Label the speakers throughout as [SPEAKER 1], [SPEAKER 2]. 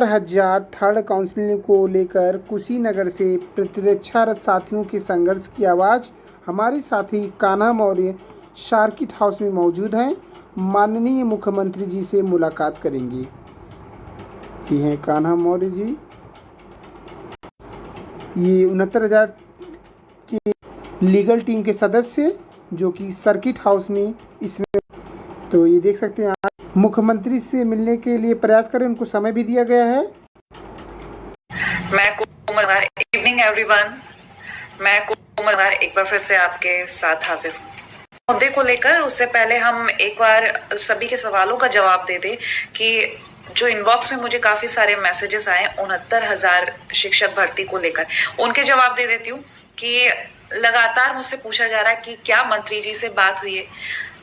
[SPEAKER 1] हजार third counselling को लेकर कुशीनगर से प्रतिरक्षारत साथियों के संघर्ष की आवाज़। हमारे साथी कान्हा मौर्य सर्किट हाउस में मौजूद हैं, माननीय मुख्यमंत्री जी से मुलाकात करेंगे। ये हैं कान्हा मौर्य जी, ये 69,000 के लीगल टीम के सदस्य जो कि सर्किट हाउस में इसमें, तो ये देख सकते हैं आज मुख्यमंत्री से मिलने के लिए प्रयास करें, उनको समय भी दिया गया है।
[SPEAKER 2] मैं कोमल भार, इवनिंग एवरीवन। मैं कोमल भार एक बार फिर से आपके साथ हाजिर हूँ मुद्दे को लेकर। उससे पहले हम एक बार सभी के सवालों का जवाब दे दें कि जो इनबॉक्स में मुझे काफी सारे मैसेजेस आए 69,000 शिक्षक भर्ती को लेकर, उनके जवाब दे देती हूँ कि लगातार मुझसे पूछा जा रहा है कि क्या मंत्री जी से बात हुई है,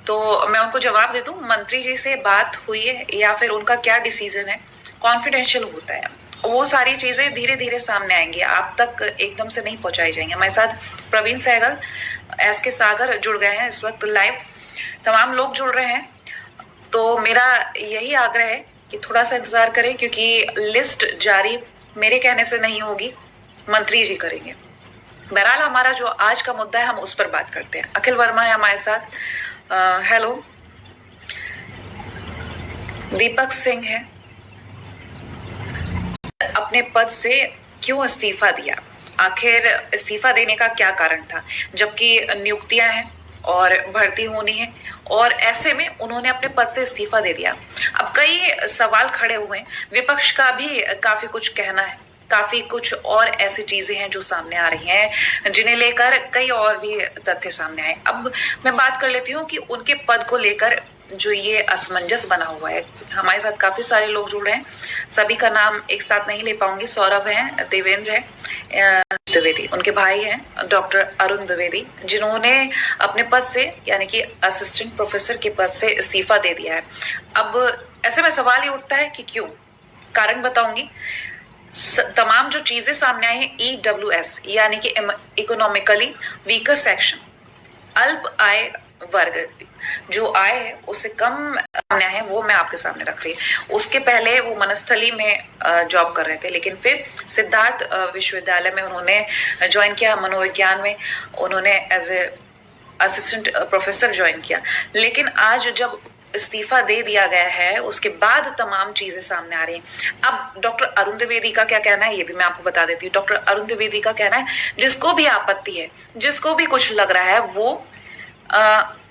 [SPEAKER 2] तो मैं उनको जवाब दे दूं, मंत्री जी से बात हुई है या फिर उनका क्या डिसीजन है, कॉन्फिडेंशियल होता है। वो सारी चीजें धीरे धीरे सामने आएंगी, आप तक एकदम से नहीं पहुंचाई जाएंगी। हमारे साथ प्रवीण सहगल, एस के सागर जुड़ गए हैं इस वक्त लाइव, तमाम लोग जुड़ रहे हैं। तो मेरा यही आग्रह है कि थोड़ा सा इंतजार करें, क्योंकि लिस्ट जारी मेरे कहने से नहीं होगी, मंत्री जी करेंगे। बहरहाल हमारा जो आज का मुद्दा है हम उस पर बात करते हैं। अखिल वर्मा है हमारे साथ, हेलो। दीपक सिंह है, अपने पद से क्यों इस्तीफा दिया, आखिर इस्तीफा देने का क्या कारण था, जबकि नियुक्तियां हैं और भर्ती होनी है, और ऐसे में उन्होंने अपने पद से इस्तीफा दे दिया। अब कई सवाल खड़े हुए हैं, विपक्ष का भी काफी कुछ कहना है, काफी कुछ और ऐसी चीजें हैं जो सामने आ रही हैं जिन्हें लेकर कई और भी तथ्य सामने आए। अब मैं बात कर लेती हूँ कि उनके पद को लेकर जो ये असमंजस बना हुआ है। हमारे साथ काफी सारे लोग जुड़ रहे हैं, सभी का नाम एक साथ नहीं ले पाऊंगी। सौरभ है, देवेंद्र है, द्विवेदी, उनके भाई हैं डॉक्टर अरुण द्विवेदी, जिन्होंने अपने पद से यानी कि असिस्टेंट प्रोफेसर के पद से इस्तीफा दे दिया है। अब ऐसे में सवाल ये उठता है कि क्यों, कारण बताऊंगी। तमाम जो चीजें सामने आई हैं, EWS यानी कि इकोनॉमिकली वीकर सेक्शन, अल्प आय वर्ग, जो आय है उससे कम सामने है, वो मैं आपके सामने रख रही हूँ। उसके पहले वो मनस्थली में जॉब कर रहे थे, लेकिन फिर सिद्धार्थ विश्वविद्यालय में उन्होंने ज्वाइन किया, मनोविज्ञान में उन्होंने as a assistant professor join किया। लेकिन आज जब इस्तीफा दे दिया गया है, उसके बाद तमाम चीजें सामने आ रही हैं। अब डॉक्टर अरुण द्विवेदी का क्या कहना है ये भी मैं आपको बता देती हूँ। डॉक्टर अरुण द्विवेदी का कहना है, जिसको भी आपत्ति है, जिसको भी कुछ लग रहा है, वो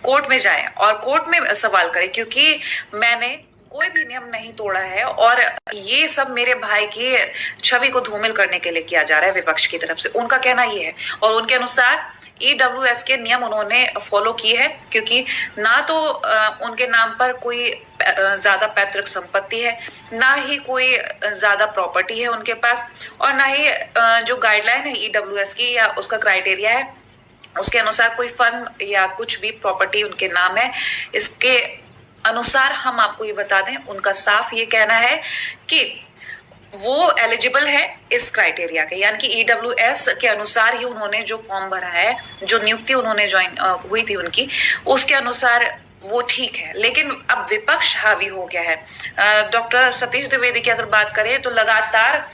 [SPEAKER 2] कोर्ट में जाए और कोर्ट में सवाल करे, क्योंकि मैंने कोई भी नियम नहीं तोड़ा है और ये सब मेरे भाई की छवि को धूमिल करने के लिए किया जा रहा है विपक्ष की तरफ से। उनका कहना ये है, और उनके अनुसार EWS के नियम उन्होंने फॉलो किए हैं, क्योंकि ना तो उनके नाम पर कोई ज्यादा पैतृक संपत्ति है, ना ही कोई ज्यादा प्रॉपर्टी है उनके पास, और ना ही जो गाइडलाइन है EWS की या उसका क्राइटेरिया है उसके अनुसार कोई फर्म या कुछ भी प्रॉपर्टी उनके नाम है। इसके अनुसार हम आपको ये बता दें, उनका साफ ये कहना है कि वो एलिजिबल है इस क्राइटेरिया के, यानी कि EWS के अनुसार ही उन्होंने जो फॉर्म भरा है, जो नियुक्ति उन्होंने ज्वाइन हुई थी उनकी, उसके अनुसार वो ठीक है। लेकिन अब विपक्ष हावी हो गया है। डॉक्टर सतीश द्विवेदी की अगर बात करें तो लगातार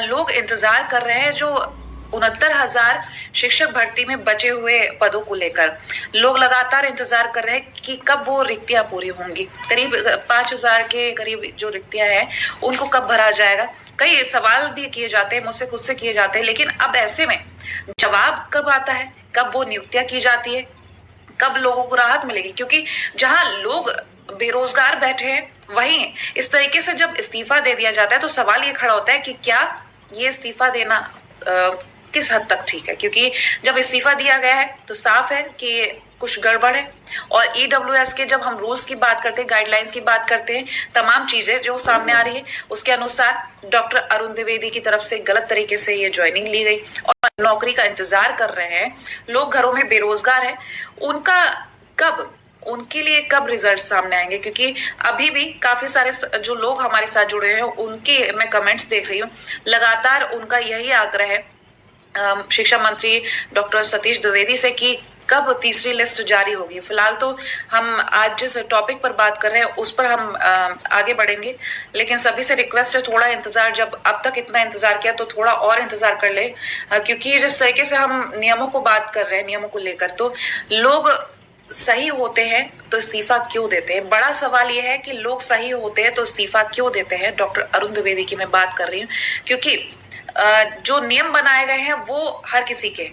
[SPEAKER 2] लोग इंतजार कर रहे हैं, जो 69,000 शिक्षक भर्ती में बचे हुए पदों को लेकर लोग लगातार इंतजार कर रहे हैं कि कब वो रिक्तियां पूरी होंगी। करीब 5,000 के करीब जो रिक्तियां हैं उनको कब भरा जाएगा। कई सवाल भी किए जाते हैं, मुझसे खुद से किए जाते हैं, लेकिन अब ऐसे में जवाब कब आता है, कब वो नियुक्तियां की जाती है, कब लोगों को राहत मिलेगी। क्योंकि जहां लोग बेरोजगार बैठे हैं, वहीं इस तरीके से जब इस्तीफा दे दिया जाता है तो सवाल ये खड़ा होता है कि क्या ये इस्तीफा देना किस हद तक ठीक है। क्योंकि जब इस्तीफा दिया गया है तो साफ है कि कुछ गड़बड़ है। और EWS के जब हम रूल्स की बात करते हैं, गाइडलाइंस की बात करते हैं, तमाम चीजें जो सामने आ रही है उसके अनुसार डॉक्टर अरुण द्विवेदी की तरफ से गलत तरीके से ये ज्वाइनिंग ली गई और नौकरी का इंतजार कर रहे हैं लोग, घरों में बेरोजगार हैं, उनके लिए कब रिजल्ट सामने आएंगे। क्योंकि अभी भी काफी सारे जो लोग हमारे साथ जुड़े हैं उनके मैं कमेंट्स देख रही हूँ, लगातार उनका यही आग्रह है शिक्षा मंत्री डॉक्टर सतीश द्विवेदी से कि कब तीसरी लिस्ट जारी होगी। फिलहाल तो हम आज जिस टॉपिक पर बात कर रहे हैं उस पर हम आगे बढ़ेंगे, लेकिन सभी से रिक्वेस्ट है थोड़ा इंतजार, जब अब तक इतना इंतजार किया तो थोड़ा और इंतजार कर ले, क्योंकि जिस तरीके से हम नियमों को बात कर रहे हैं, नियमों को लेकर, तो लोग सही होते हैं तो इस्तीफा क्यों देते हैं। बड़ा सवाल यह है कि लोग सही होते हैं तो इस्तीफा क्यों देते हैं। डॉक्टर अरुण द्विवेदी की मैं बात कर रही हूँ, क्योंकि जो नियम बनाए गए हैं वो हर किसी के,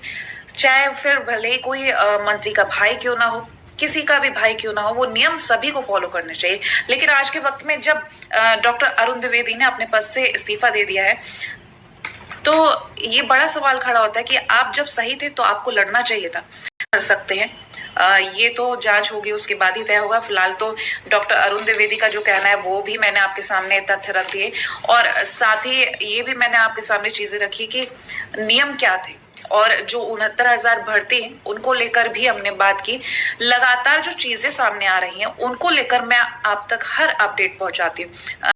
[SPEAKER 2] चाहे फिर भले ही कोई मंत्री का भाई क्यों ना हो, किसी का भी भाई क्यों ना हो, वो नियम सभी को फॉलो करने चाहिए। लेकिन आज के वक्त में जब डॉक्टर अरुण द्विवेदी ने अपने पद से इस्तीफा दे दिया है, तो ये बड़ा सवाल खड़ा होता है कि आप जब सही थे तो आपको लड़ना चाहिए था। कर सकते हैं, ये तो जांच होगी उसके बाद ही तय होगा। फिलहाल तो डॉक्टर अरुण द्विवेदी का जो कहना है वो भी मैंने आपके सामने तथ्य रख दिए, और साथ ही ये भी मैंने आपके सामने चीजें रखी कि नियम क्या थे, और जो 69,000 भर्ती हैं उनको लेकर भी हमने बात की। लगातार जो चीजें सामने आ रही हैं उनको लेकर मैं आप तक हर अपडेट पहुंचाती हूँ।